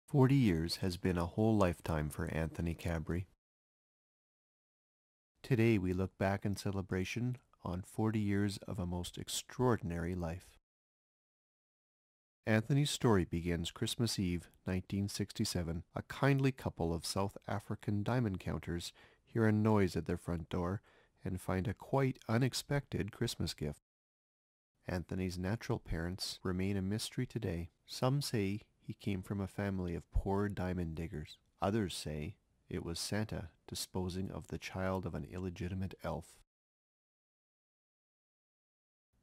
40 years has been a whole lifetime for Anthony Cabri. Today we look back in celebration on 40 years of a most extraordinary life. Anthony's story begins Christmas Eve, 1967. A kindly couple of South African diamond counters hear a noise at their front door and find a quite unexpected Christmas gift. Anthony's natural parents remain a mystery today. Some say he came from a family of poor diamond diggers. Others say it was Santa disposing of the child of an illegitimate elf.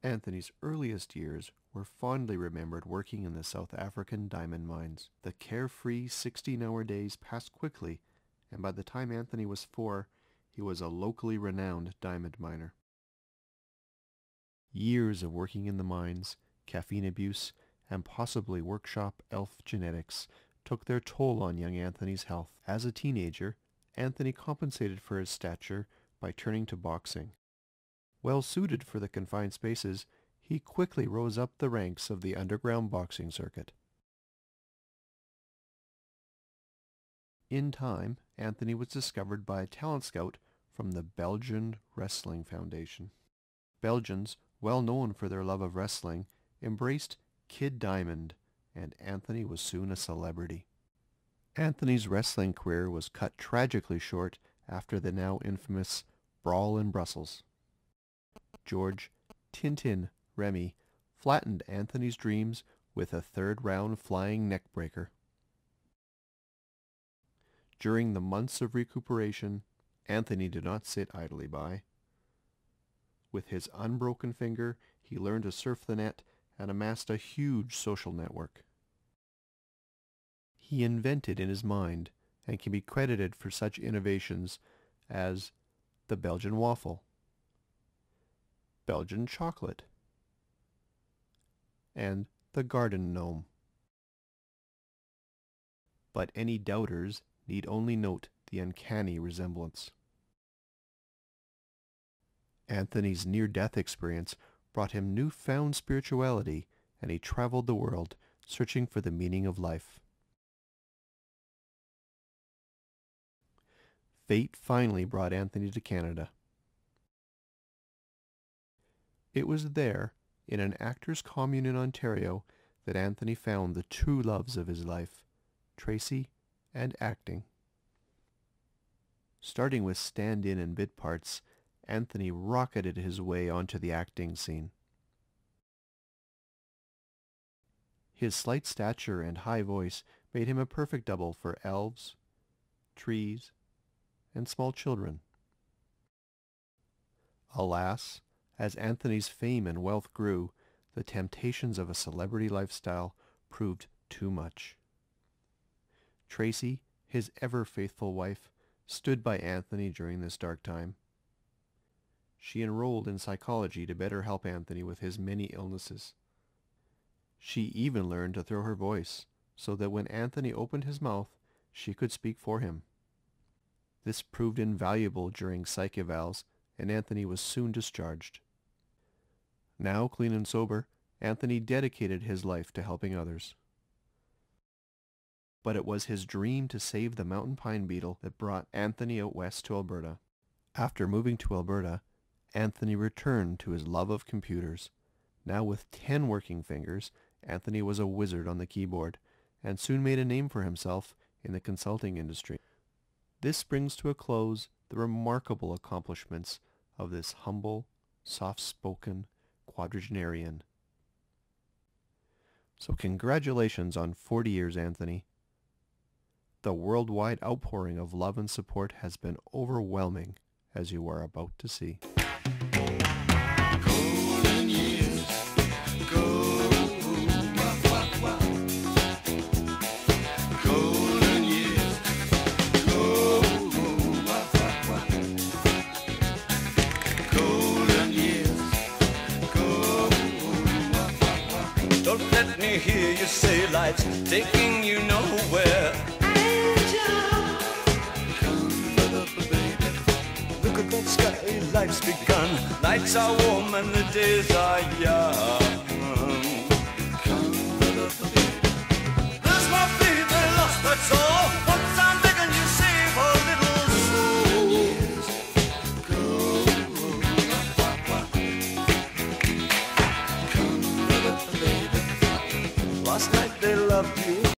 Anthony's earliest years were fondly remembered working in the South African diamond mines. The carefree 16-hour days passed quickly, and by the time Anthony was 4, he was a locally renowned diamond miner. Years of working in the mines, caffeine abuse, and possibly workshop elf genetics took their toll on young Anthony's health. As a teenager, Anthony compensated for his stature by turning to boxing. Well suited for the confined spaces, he quickly rose up the ranks of the underground boxing circuit. In time, Anthony was discovered by a talent scout from the Belgian Wrestling Foundation. Belgians, well known for their love of wrestling, embraced Kid Diamond, and Anthony was soon a celebrity. Anthony's wrestling career was cut tragically short after the now infamous brawl in Brussels. George "Tintin" Remy flattened Anthony's dreams with a third-round flying neckbreaker. During the months of recuperation, Anthony did not sit idly by. With his unbroken finger, he learned to surf the net and amassed a huge social network. He invented in his mind and can be credited for such innovations as the Belgian waffle, Belgian chocolate, and the garden gnome. But any doubters need only note the uncanny resemblance. Anthony's near-death experience brought him newfound spirituality, and he traveled the world searching for the meaning of life. Fate finally brought Anthony to Canada. It was there, in an actors' commune in Ontario, that Anthony found the true loves of his life, Tracy and acting. Starting with stand-in and bit parts, Anthony rocketed his way onto the acting scene. His slight stature and high voice made him a perfect double for elves, trees, and small children. Alas, as Anthony's fame and wealth grew, the temptations of a celebrity lifestyle proved too much. Tracy, his ever-faithful wife, stood by Anthony during this dark time. She enrolled in psychology to better help Anthony with his many illnesses. She even learned to throw her voice, so that when Anthony opened his mouth, she could speak for him. This proved invaluable during psych evals, and Anthony was soon discharged. Now clean and sober, Anthony dedicated his life to helping others. But it was his dream to save the mountain pine beetle that brought Anthony out west to Alberta. After moving to Alberta, Anthony returned to his love of computers. Now with 10 working fingers, Anthony was a wizard on the keyboard, and soon made a name for himself in the consulting industry. This brings to a close the remarkable accomplishments of this humble, soft-spoken quadragenarian. So congratulations on 40 years, Anthony. The worldwide outpouring of love and support has been overwhelming, as you are about to see. Golden years go, wah, wah, wah. Golden years go, wah, wah, wah. Golden years go, wah, wah, wah. Don't let me hear you say life's taking you nowhere. Sky, life's begun. Nights are warm and the days are young. There's my feet, they lost last night they loved you.